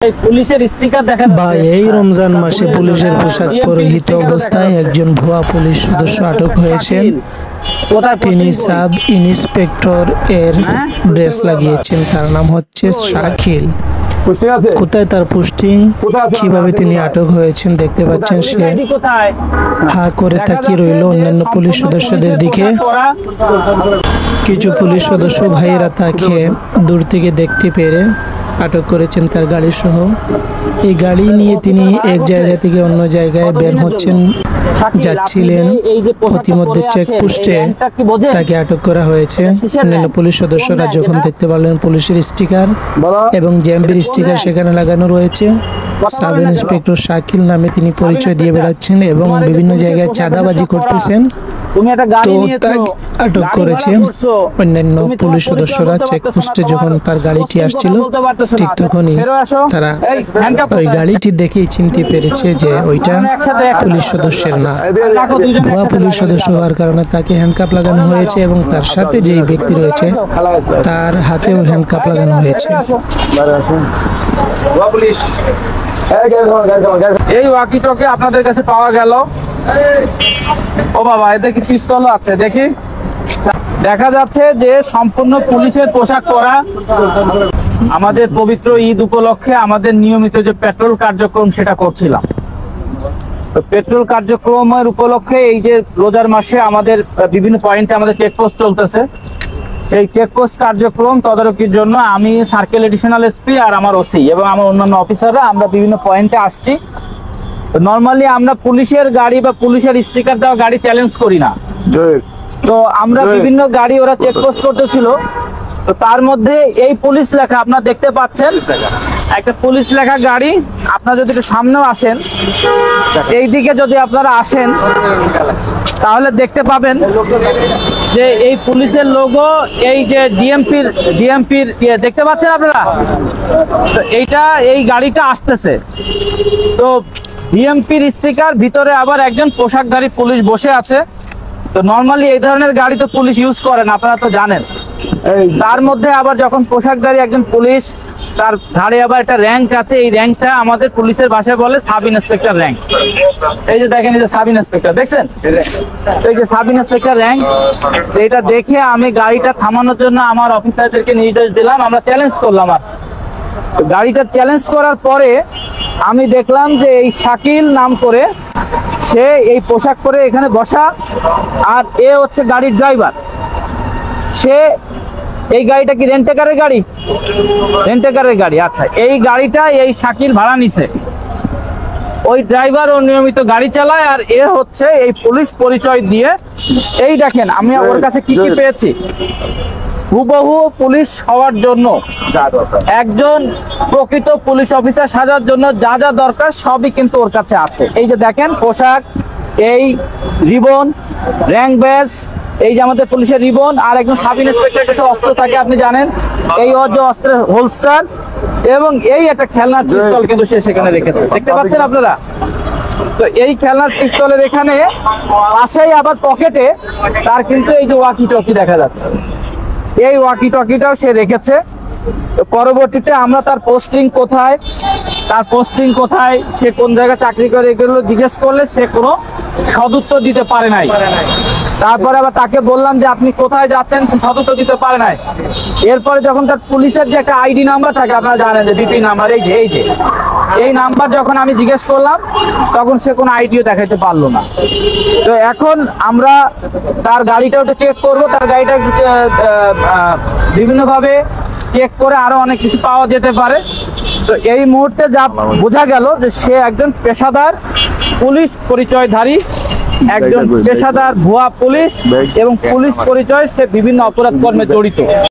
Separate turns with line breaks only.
পুলিশের স্টিকার দেখেন
ভাই, এই রমজান মাসে পুলিশের পোশাক পরিহিত অবস্থায় একজন ভুয়া পুলিশ সদস্য আটক হয়েছেন। তিনি সাব ইন্সপেক্টর এর ড্রেস লাগিয়েছেন। তার নাম হচ্ছে শাকিল। কোথায় তার পোস্টিং, কিভাবে তিনি আটক হয়েছেন দেখতে পাচ্ছেন। সে হা করে তাকিয়ে রইল অন্যান্য পুলিশ সদস্যদের দিকে। কিছু পুলিশ সদস্য ভাইয়েরা তাকে দূর থেকে দেখতে পেরে আটক করেছেন তার গাড়ি সহ। এই গাড়ি নিয়ে তিনি এক জায়গা থেকে অন্য জায়গায় বের যাচ্ছিলেন। প্রতিমধ্যে চেকপোস্টে তাকে আটক করা হয়েছে। অন্যান্য পুলিশ সদস্যরা যখন দেখতে পারলেন পুলিশের স্টিকার এবং জেএমবির স্টিকার সেখানে লাগানো রয়েছে, সাব ইন্সপেক্টর শাকিল নামে তিনি পরিচয় দিয়ে বেড়াচ্ছেন এবং বিভিন্ন জায়গায় চাঁদাবাজি করতেছেন। তো তাকে আটক করেছে অন্যান্য পুলিশ সদস্যরা। চেকপোস্টে যখন তার গাড়িটি আসছিল ঠিক তখনই তারা ওই গাড়িটি দেখেই চিনতে পেরেছে যে ওইটা পুলিশ সদস্যের না, ভুয়া পুলিশ সদস্য হওয়ার কারণে তাকে হ্যান্ডকাপ লাগানো হয়েছে এবং তার সাথে যেই ব্যক্তি রয়েছে তার হাতেও হ্যান্ডকাপ লাগানো হয়েছে।
এই ওয়াকিটকে আপনাদের কাছে পাওয়া গেল। ও বাবা, এতে কি পিস্তল আছে দেখি। দেখা যাচ্ছে যে সম্পূর্ণ পুলিশের পোশাক পরা। আমাদের পবিত্র ঈদ উপলক্ষে আমাদের নিয়মিত যে পেট্রোল কার্যক্রম সেটা করছিলাম। তো পেট্রোল কার্যক্রমের উপলক্ষে এই যে রোজার মাসে আমাদের বিভিন্ন পয়েন্টে আমাদের চেকপোস্ট চলতেছে। এই চেকপোস্ট কার্যক্রম তদারকির জন্য আমি সার্কেল এডিশনাল এসপি আর আমার ওসি এবং আমার অন্যান্য অফিসাররা আমরা বিভিন্ন পয়েন্টে আসছি। নরমালি আমরা পুলিশের গাড়ি বা পুলিশের স্টিকার দেওয়া গাড়ি চ্যালেঞ্জ করি না। তো আমরা বিভিন্ন গাড়ি ওরা চেকপোস্ট করতেছিল। তো তার মধ্যে এই পুলিশ লেখা আপনারা দেখতে পাচ্ছেন, একটা পুলিশ লেখা গাড়ি। আপনারা যদি একটু সামনেও আসেন, এই দিকে যদি আপনারা আসেন তাহলে দেখতে পাবেন যে এই পুলিশের লোগো, এই যে জিএমপির দেখতে পাচ্ছেন আপনারা। তো এই গাড়িটা আসতেছে। তো ডিএমপির স্টিকার, ভিতরে আবার একজন পোশাকধারী পুলিশ বসে আছে। তো নরমালি এই ধরনের গাড়ি তো পুলিশ ইউজ করেন, আপনারা তো জানেন। তার মধ্যে আবার যখন পোশাকধারী একজন পুলিশ, তার ঘাড়ে আবার একটা র্যাঙ্ক আছে। এই র্যাঙ্কটা আমাদের পুলিশের ভাষায় বলে সাব ইন্সপেক্টর র্যাঙ্ক। এই যে দেখেন, এই যে সাব ইন্সপেক্টর দেখছেন, এই যে সাব ইন্সপেক্টর র্যাঙ্ক। এটা দেখে আমি গাড়িটা থামানোর জন্য আমার অফিসারদেরকে নির্দেশ দিলাম, আমরা চ্যালেঞ্জ করলাম। আর গাড়িটা চ্যালেঞ্জ করার পরে আমি দেখলাম যে এই শাকিল নাম করে সে এই পোশাক পরে এখানে বসা, আর এ হচ্ছে গাড়ির ড্রাইভার। সে এই গাড়িটা কি রেন্টেকারের গাড়ি? রেন্টেকারের গাড়ি। আচ্ছা, এই গাড়িটা এই শাকিল ভাড়া নিছে। ওই ড্রাইভার ও নিয়মিত গাড়ি চালায়, আর এ হচ্ছে এই পুলিশ পরিচয় দিয়ে। এই দেখেন আমি ওর কাছে কি কি পেয়েছি। হুবহু পুলিশ হওয়ার জন্য, একজন প্রকৃত পুলিশ অফিসার সাজার জন্য যা যা দরকার সবই কিন্তু ওর কাছে আছে। এই যে দেখেন পোশাক, এই রিবন, র্যাঙ্ক ব্যাজ, এই যে আমাদের পুলিশের রিবন, আর একজন সাব ইন্সপেক্টর কাছে অস্ত্র থাকে আপনি জানেন, এই যে অস্ত্রের হোলস্টার, এবং এই একটা খেলনার পিস্তল কিন্তু সে সেখানে রেখেছে, দেখতে পাচ্ছেন আপনারা। তো এই খেলনার পিস্তলের এখানে পাশেই আবার পকেটে তার কিন্তু এই যে ওয়াকি টকি দেখা যাচ্ছে। এই ওয়াকি টকিটাও সে রেখেছে। পরবর্তীতে আমরা তার পোস্টিং কোথায়, সে কোন জায়গায় চাকরি করে, এগুলো জিজ্ঞেস করলে সে কোনো সদুত্তর দিতে পারে নাই। তারপরে আবার তাকে বললাম যে আপনি কোথায় যাচ্ছেন, সদুত্তর দিতে পারে নাই। এরপরে যখন তার পুলিশের যে একটা আইডি নাম্বার থাকে, আপনারা জানেন যে বিপি নাম্বার, এই নাম্বার যখন আমি জিজ্ঞেস করলাম তখন সে কোনো আইডিও দেখাইতে পারলো না। তো এখন আমরা তার গাড়িটা ওটা চেক করবো। তার গাড়িটা বিভিন্নভাবে চেক করে আরো অনেক কিছু পাওয়া যেতে পারে। তো এই মুহূর্তে যা বোঝা গেল যে সে একজন পেশাদার পুলিশ পরিচয়ধারী, একজন পেশাদার ভুয়া পুলিশ, এবং পুলিশ পরিচয় সে বিভিন্ন অপরাধ কর্মে জড়িত।